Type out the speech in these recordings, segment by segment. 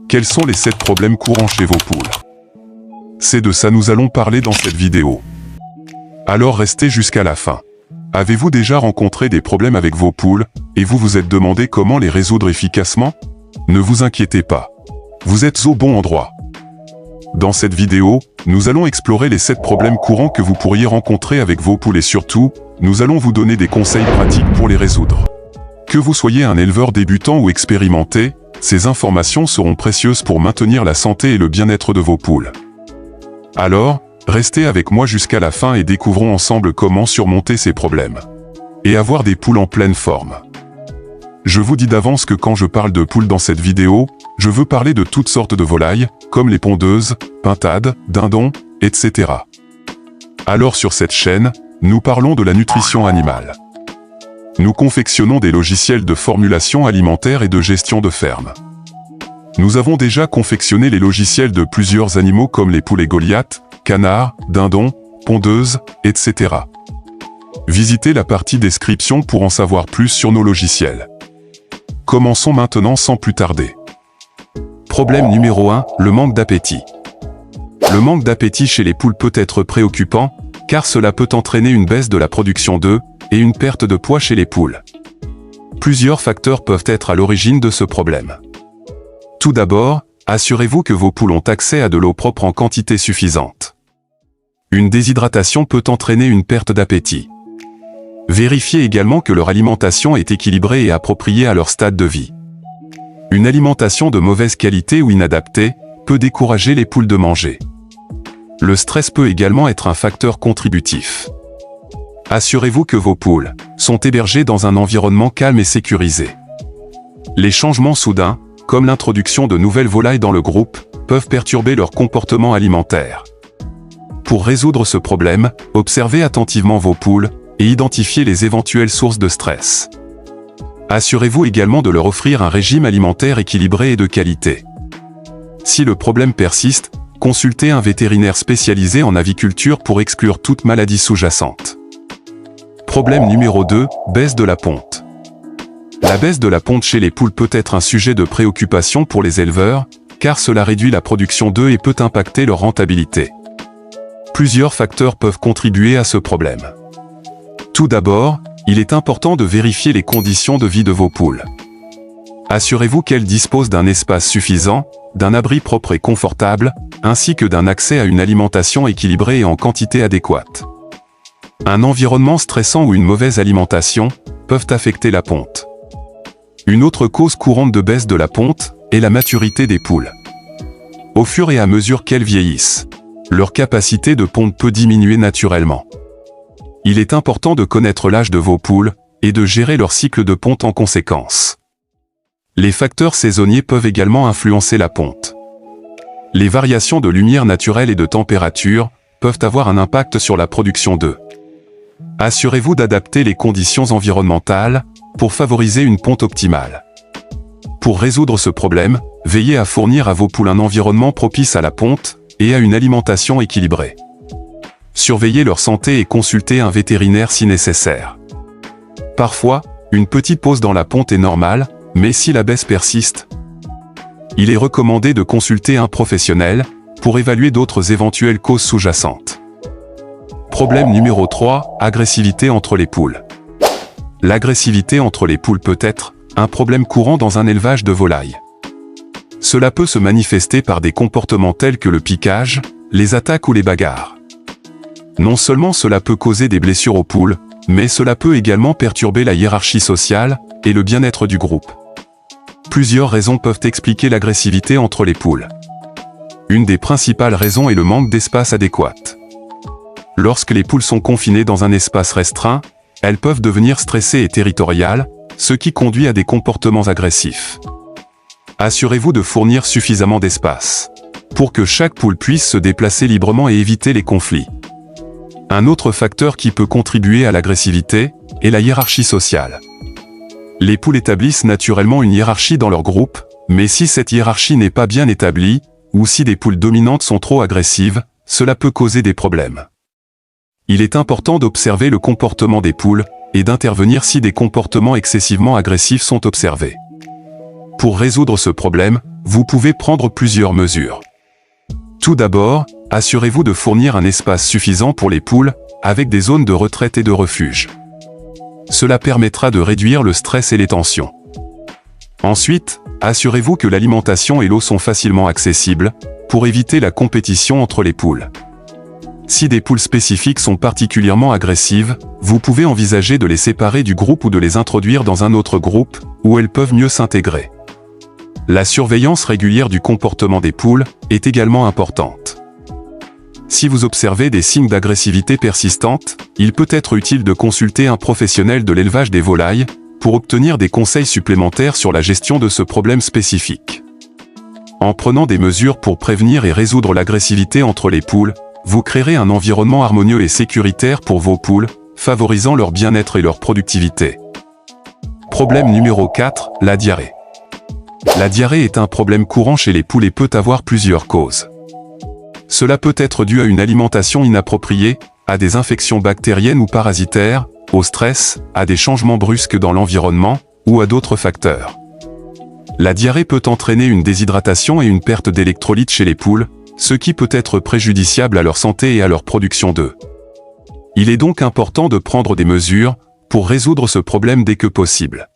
Quels sont les 7 problèmes courants chez vos poules? C'est de ça nous allons parler dans cette vidéo. Alors restez jusqu'à la fin. Avez-vous déjà rencontré des problèmes avec vos poules, et vous vous êtes demandé comment les résoudre efficacement? Ne vous inquiétez pas. Vous êtes au bon endroit. Dans cette vidéo, nous allons explorer les 7 problèmes courants que vous pourriez rencontrer avec vos poules et surtout, nous allons vous donner des conseils pratiques pour les résoudre. Que vous soyez un éleveur débutant ou expérimenté, ces informations seront précieuses pour maintenir la santé et le bien-être de vos poules. Alors, restez avec moi jusqu'à la fin et découvrons ensemble comment surmonter ces problèmes. Et avoir des poules en pleine forme. Je vous dis d'avance que quand je parle de poules dans cette vidéo, je veux parler de toutes sortes de volailles, comme les pondeuses, pintades, dindons, etc. Alors sur cette chaîne, nous parlons de la nutrition animale. Nous confectionnons des logiciels de formulation alimentaire et de gestion de ferme. Nous avons déjà confectionné les logiciels de plusieurs animaux comme les poulets Goliath, canards, dindons, pondeuses, etc. Visitez la partie description pour en savoir plus sur nos logiciels. Commençons maintenant sans plus tarder. Problème numéro 1, le manque d'appétit. Le manque d'appétit chez les poules peut être préoccupant, car cela peut entraîner une baisse de la production d'œufs et une perte de poids chez les poules. Plusieurs facteurs peuvent être à l'origine de ce problème. Tout d'abord, assurez-vous que vos poules ont accès à de l'eau propre en quantité suffisante. Une déshydratation peut entraîner une perte d'appétit. Vérifiez également que leur alimentation est équilibrée et appropriée à leur stade de vie. Une alimentation de mauvaise qualité ou inadaptée peut décourager les poules de manger. Le stress peut également être un facteur contributif. Assurez-vous que vos poules sont hébergées dans un environnement calme et sécurisé. Les changements soudains, comme l'introduction de nouvelles volailles dans le groupe, peuvent perturber leur comportement alimentaire. Pour résoudre ce problème, observez attentivement vos poules et identifiez les éventuelles sources de stress. Assurez-vous également de leur offrir un régime alimentaire équilibré et de qualité. Si le problème persiste, consultez un vétérinaire spécialisé en aviculture pour exclure toute maladie sous-jacente. Problème numéro 2, baisse de la ponte. La baisse de la ponte chez les poules peut être un sujet de préoccupation pour les éleveurs, car cela réduit la production d'œufs et peut impacter leur rentabilité. Plusieurs facteurs peuvent contribuer à ce problème. Tout d'abord, il est important de vérifier les conditions de vie de vos poules. Assurez-vous qu'elles disposent d'un espace suffisant, d'un abri propre et confortable, ainsi que d'un accès à une alimentation équilibrée et en quantité adéquate. Un environnement stressant ou une mauvaise alimentation peuvent affecter la ponte. Une autre cause courante de baisse de la ponte est la maturité des poules. Au fur et à mesure qu'elles vieillissent, leur capacité de ponte peut diminuer naturellement. Il est important de connaître l'âge de vos poules et de gérer leur cycle de ponte en conséquence. Les facteurs saisonniers peuvent également influencer la ponte. Les variations de lumière naturelle et de température peuvent avoir un impact sur la production d'œufs. Assurez-vous d'adapter les conditions environnementales pour favoriser une ponte optimale. Pour résoudre ce problème, veillez à fournir à vos poules un environnement propice à la ponte et à une alimentation équilibrée. Surveillez leur santé et consultez un vétérinaire si nécessaire. Parfois, une petite pause dans la ponte est normale, mais si la baisse persiste, il est recommandé de consulter un professionnel pour évaluer d'autres éventuelles causes sous-jacentes. Problème numéro 3, agressivité entre les poules. L'agressivité entre les poules peut être un problème courant dans un élevage de volailles. Cela peut se manifester par des comportements tels que le piquage, les attaques ou les bagarres. Non seulement cela peut causer des blessures aux poules, mais cela peut également perturber la hiérarchie sociale et le bien-être du groupe. Plusieurs raisons peuvent expliquer l'agressivité entre les poules. Une des principales raisons est le manque d'espace adéquat. Lorsque les poules sont confinées dans un espace restreint, elles peuvent devenir stressées et territoriales, ce qui conduit à des comportements agressifs. Assurez-vous de fournir suffisamment d'espace pour que chaque poule puisse se déplacer librement et éviter les conflits. Un autre facteur qui peut contribuer à l'agressivité est la hiérarchie sociale. Les poules établissent naturellement une hiérarchie dans leur groupe, mais si cette hiérarchie n'est pas bien établie, ou si des poules dominantes sont trop agressives, cela peut causer des problèmes. Il est important d'observer le comportement des poules et d'intervenir si des comportements excessivement agressifs sont observés. Pour résoudre ce problème, vous pouvez prendre plusieurs mesures. Tout d'abord, assurez-vous de fournir un espace suffisant pour les poules, avec des zones de retraite et de refuge. Cela permettra de réduire le stress et les tensions. Ensuite, assurez-vous que l'alimentation et l'eau sont facilement accessibles, pour éviter la compétition entre les poules. Si des poules spécifiques sont particulièrement agressives, vous pouvez envisager de les séparer du groupe ou de les introduire dans un autre groupe, où elles peuvent mieux s'intégrer. La surveillance régulière du comportement des poules est également importante. Si vous observez des signes d'agressivité persistante, il peut être utile de consulter un professionnel de l'élevage des volailles, pour obtenir des conseils supplémentaires sur la gestion de ce problème spécifique. En prenant des mesures pour prévenir et résoudre l'agressivité entre les poules, vous créerez un environnement harmonieux et sécuritaire pour vos poules, favorisant leur bien-être et leur productivité. Problème numéro 4, la diarrhée. La diarrhée est un problème courant chez les poules et peut avoir plusieurs causes. Cela peut être dû à une alimentation inappropriée, à des infections bactériennes ou parasitaires, au stress, à des changements brusques dans l'environnement, ou à d'autres facteurs. La diarrhée peut entraîner une déshydratation et une perte d'électrolytes chez les poules, ce qui peut être préjudiciable à leur santé et à leur production d'œufs. Il est donc important de prendre des mesures pour résoudre ce problème dès que possible.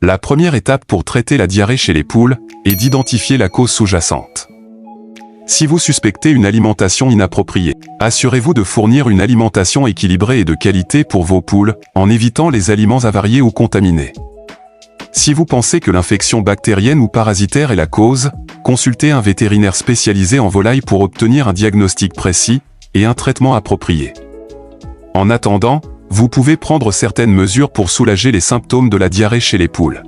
La première étape pour traiter la diarrhée chez les poules est d'identifier la cause sous-jacente. Si vous suspectez une alimentation inappropriée, assurez-vous de fournir une alimentation équilibrée et de qualité pour vos poules, en évitant les aliments avariés ou contaminés. Si vous pensez que l'infection bactérienne ou parasitaire est la cause, consultez un vétérinaire spécialisé en volaille pour obtenir un diagnostic précis et un traitement approprié. En attendant, vous pouvez prendre certaines mesures pour soulager les symptômes de la diarrhée chez les poules.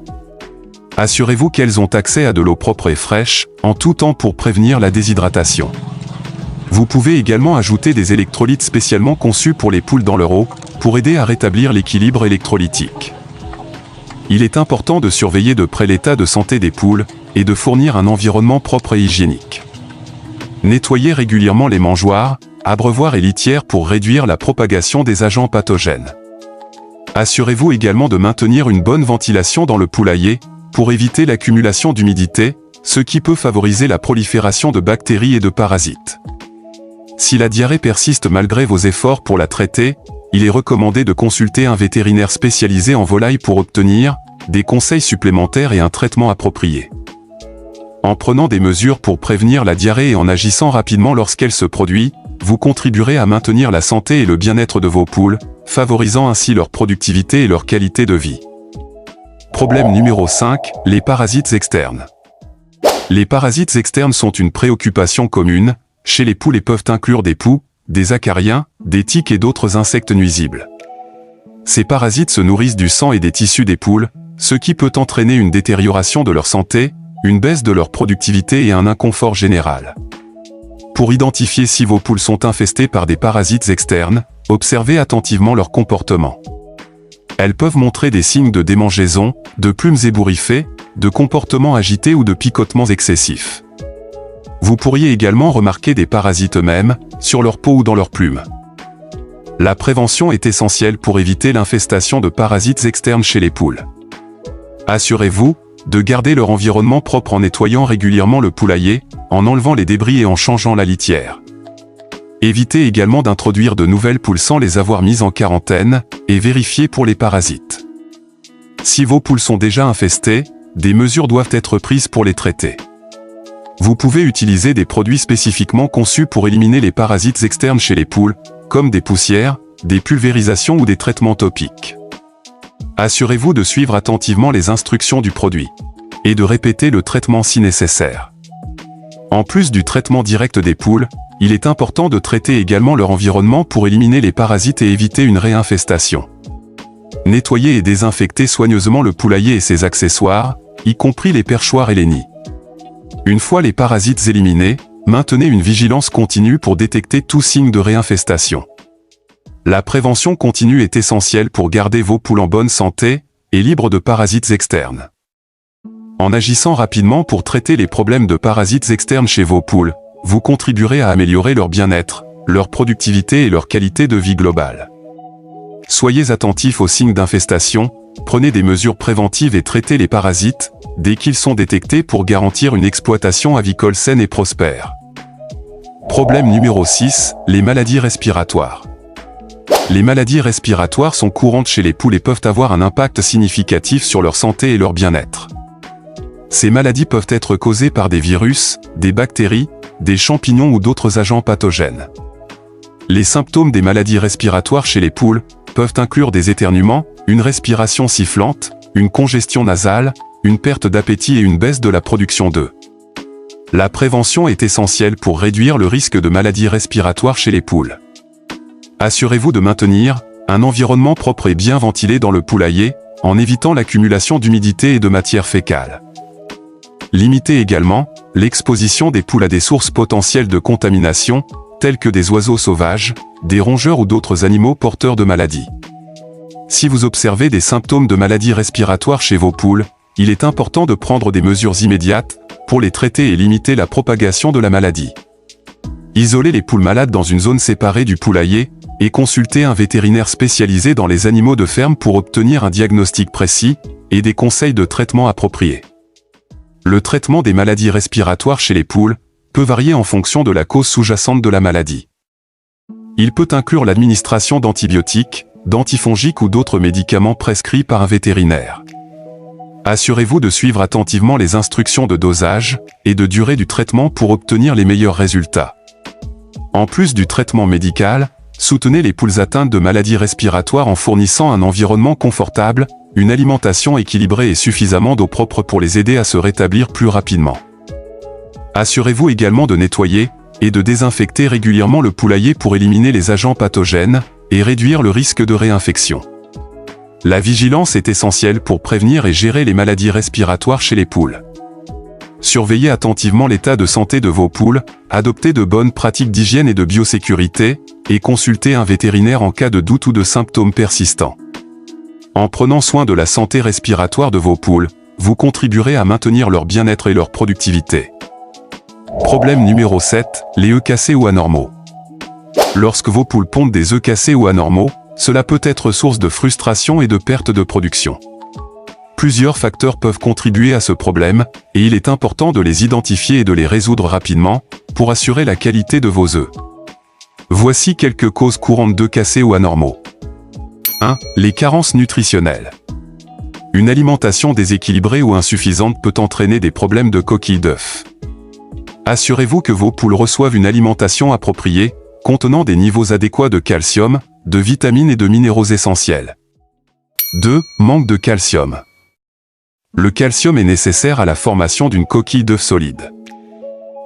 Assurez-vous qu'elles ont accès à de l'eau propre et fraîche, en tout temps pour prévenir la déshydratation. Vous pouvez également ajouter des électrolytes spécialement conçus pour les poules dans leur eau, pour aider à rétablir l'équilibre électrolytique. Il est important de surveiller de près l'état de santé des poules, et de fournir un environnement propre et hygiénique. Nettoyez régulièrement les mangeoires, abreuvoirs et litières pour réduire la propagation des agents pathogènes. Assurez-vous également de maintenir une bonne ventilation dans le poulailler, pour éviter l'accumulation d'humidité, ce qui peut favoriser la prolifération de bactéries et de parasites. Si la diarrhée persiste malgré vos efforts pour la traiter, il est recommandé de consulter un vétérinaire spécialisé en volaille pour obtenir des conseils supplémentaires et un traitement approprié. En prenant des mesures pour prévenir la diarrhée et en agissant rapidement lorsqu'elle se produit, vous contribuerez à maintenir la santé et le bien-être de vos poules, favorisant ainsi leur productivité et leur qualité de vie. Problème numéro 5, les parasites externes. Les parasites externes sont une préoccupation commune chez les poules et peuvent inclure des poux, des acariens, des tiques et d'autres insectes nuisibles. Ces parasites se nourrissent du sang et des tissus des poules, ce qui peut entraîner une détérioration de leur santé, une baisse de leur productivité et un inconfort général. Pour identifier si vos poules sont infestées par des parasites externes, observez attentivement leur comportement. Elles peuvent montrer des signes de démangeaison, de plumes ébouriffées, de comportements agités ou de picotements excessifs. Vous pourriez également remarquer des parasites eux-mêmes, sur leur peau ou dans leurs plumes. La prévention est essentielle pour éviter l'infestation de parasites externes chez les poules. Assurez-vous de garder leur environnement propre en nettoyant régulièrement le poulailler, en enlevant les débris et en changeant la litière. Évitez également d'introduire de nouvelles poules sans les avoir mises en quarantaine, et vérifiez pour les parasites. Si vos poules sont déjà infestées, des mesures doivent être prises pour les traiter. Vous pouvez utiliser des produits spécifiquement conçus pour éliminer les parasites externes chez les poules, comme des poussières, des pulvérisations ou des traitements topiques. Assurez-vous de suivre attentivement les instructions du produit, et de répéter le traitement si nécessaire. En plus du traitement direct des poules, il est important de traiter également leur environnement pour éliminer les parasites et éviter une réinfestation. Nettoyez et désinfectez soigneusement le poulailler et ses accessoires, y compris les perchoirs et les nids. Une fois les parasites éliminés, maintenez une vigilance continue pour détecter tout signe de réinfestation. La prévention continue est essentielle pour garder vos poules en bonne santé et libres de parasites externes. En agissant rapidement pour traiter les problèmes de parasites externes chez vos poules, vous contribuerez à améliorer leur bien-être, leur productivité et leur qualité de vie globale. Soyez attentifs aux signes d'infestation, prenez des mesures préventives et traitez les parasites, dès qu'ils sont détectés pour garantir une exploitation avicole saine et prospère. Problème numéro 6, les maladies respiratoires. Les maladies respiratoires sont courantes chez les poules et peuvent avoir un impact significatif sur leur santé et leur bien-être. Ces maladies peuvent être causées par des virus, des bactéries, des champignons ou d'autres agents pathogènes. Les symptômes des maladies respiratoires chez les poules peuvent inclure des éternuements, une respiration sifflante, une congestion nasale, une perte d'appétit et une baisse de la production d'œufs. La prévention est essentielle pour réduire le risque de maladies respiratoires chez les poules. Assurez-vous de maintenir un environnement propre et bien ventilé dans le poulailler, en évitant l'accumulation d'humidité et de matière fécale. Limitez également l'exposition des poules à des sources potentielles de contamination, telles que des oiseaux sauvages, des rongeurs ou d'autres animaux porteurs de maladies. Si vous observez des symptômes de maladies respiratoires chez vos poules, il est important de prendre des mesures immédiates pour les traiter et limiter la propagation de la maladie. Isolez les poules malades dans une zone séparée du poulailler et consultez un vétérinaire spécialisé dans les animaux de ferme pour obtenir un diagnostic précis et des conseils de traitement appropriés. Le traitement des maladies respiratoires chez les poules peut varier en fonction de la cause sous-jacente de la maladie. Il peut inclure l'administration d'antibiotiques, d'antifongiques ou d'autres médicaments prescrits par un vétérinaire. Assurez-vous de suivre attentivement les instructions de dosage et de durée du traitement pour obtenir les meilleurs résultats. En plus du traitement médical, soutenez les poules atteintes de maladies respiratoires en fournissant un environnement confortable, une alimentation équilibrée et suffisamment d'eau propre pour les aider à se rétablir plus rapidement. Assurez-vous également de nettoyer et de désinfecter régulièrement le poulailler pour éliminer les agents pathogènes et réduire le risque de réinfection. La vigilance est essentielle pour prévenir et gérer les maladies respiratoires chez les poules. Surveillez attentivement l'état de santé de vos poules, adoptez de bonnes pratiques d'hygiène et de biosécurité, et consultez un vétérinaire en cas de doute ou de symptômes persistants. En prenant soin de la santé respiratoire de vos poules, vous contribuerez à maintenir leur bien-être et leur productivité. Problème numéro 7, les œufs cassés ou anormaux. Lorsque vos poules pondent des œufs cassés ou anormaux, cela peut être source de frustration et de perte de production. Plusieurs facteurs peuvent contribuer à ce problème, et il est important de les identifier et de les résoudre rapidement, pour assurer la qualité de vos œufs. Voici quelques causes courantes d'œufs cassés ou anormaux. 1. Les carences nutritionnelles. Une alimentation déséquilibrée ou insuffisante peut entraîner des problèmes de coquilles d'œufs. Assurez-vous que vos poules reçoivent une alimentation appropriée, contenant des niveaux adéquats de calcium, de vitamines et de minéraux essentiels. 2. Manque de calcium. Le calcium est nécessaire à la formation d'une coquille d'œuf solide.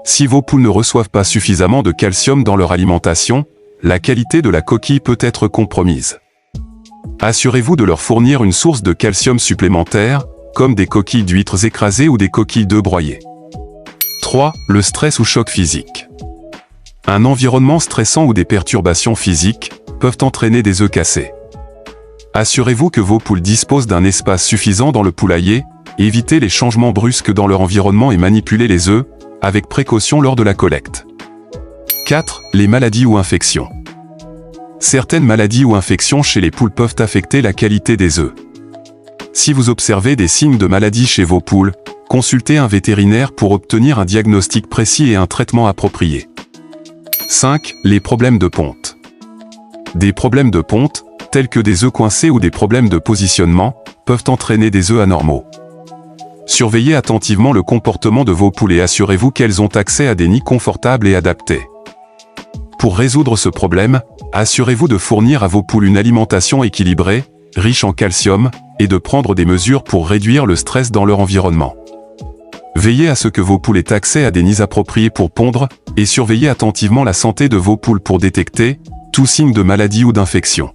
Si vos poules ne reçoivent pas suffisamment de calcium dans leur alimentation, la qualité de la coquille peut être compromise. Assurez-vous de leur fournir une source de calcium supplémentaire, comme des coquilles d'huîtres écrasées ou des coquilles d'œufs broyées. 3. Le stress ou choc physique. Un environnement stressant ou des perturbations physiques peuvent entraîner des œufs cassés. Assurez-vous que vos poules disposent d'un espace suffisant dans le poulailler, évitez les changements brusques dans leur environnement et manipulez les œufs, avec précaution lors de la collecte. 4. Les maladies ou infections. Certaines maladies ou infections chez les poules peuvent affecter la qualité des œufs. Si vous observez des signes de maladie chez vos poules, consultez un vétérinaire pour obtenir un diagnostic précis et un traitement approprié. 5. Les problèmes de ponte. Des problèmes de ponte, tels que des œufs coincés ou des problèmes de positionnement, peuvent entraîner des œufs anormaux. Surveillez attentivement le comportement de vos poules et assurez-vous qu'elles ont accès à des nids confortables et adaptés. Pour résoudre ce problème, assurez-vous de fournir à vos poules une alimentation équilibrée, riche en calcium, et de prendre des mesures pour réduire le stress dans leur environnement. Veillez à ce que vos poules aient accès à des nids appropriés pour pondre, et surveillez attentivement la santé de vos poules pour détecter tout signe de maladie ou d'infection.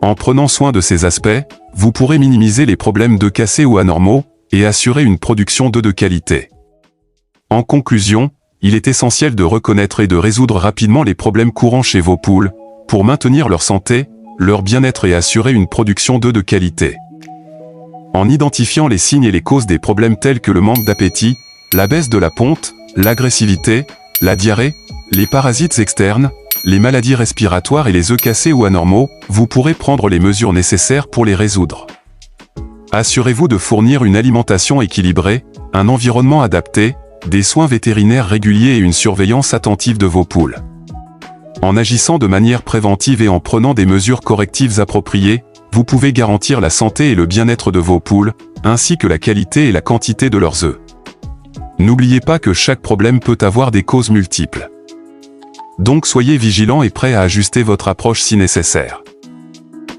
En prenant soin de ces aspects, vous pourrez minimiser les problèmes d'œufs cassés ou anormaux, et assurer une production d'œufs de qualité. En conclusion, il est essentiel de reconnaître et de résoudre rapidement les problèmes courants chez vos poules, pour maintenir leur santé, leur bien-être et assurer une production d'œufs de qualité. En identifiant les signes et les causes des problèmes tels que le manque d'appétit, la baisse de la ponte, l'agressivité, la diarrhée, les parasites externes, les maladies respiratoires et les œufs cassés ou anormaux, vous pourrez prendre les mesures nécessaires pour les résoudre. Assurez-vous de fournir une alimentation équilibrée, un environnement adapté, des soins vétérinaires réguliers et une surveillance attentive de vos poules. En agissant de manière préventive et en prenant des mesures correctives appropriées, vous pouvez garantir la santé et le bien-être de vos poules, ainsi que la qualité et la quantité de leurs œufs. N'oubliez pas que chaque problème peut avoir des causes multiples. Donc soyez vigilants et prêts à ajuster votre approche si nécessaire.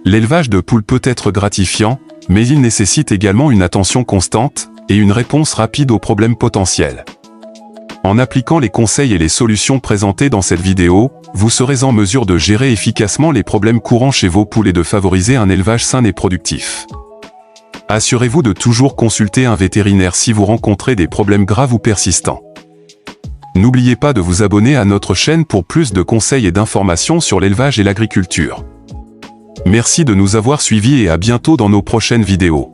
L'élevage de poules peut être gratifiant, mais il nécessite également une attention constante et une réponse rapide aux problèmes potentiels. En appliquant les conseils et les solutions présentées dans cette vidéo, vous serez en mesure de gérer efficacement les problèmes courants chez vos poules et de favoriser un élevage sain et productif. Assurez-vous de toujours consulter un vétérinaire si vous rencontrez des problèmes graves ou persistants. N'oubliez pas de vous abonner à notre chaîne pour plus de conseils et d'informations sur l'élevage et l'agriculture. Merci de nous avoir suivis et à bientôt dans nos prochaines vidéos.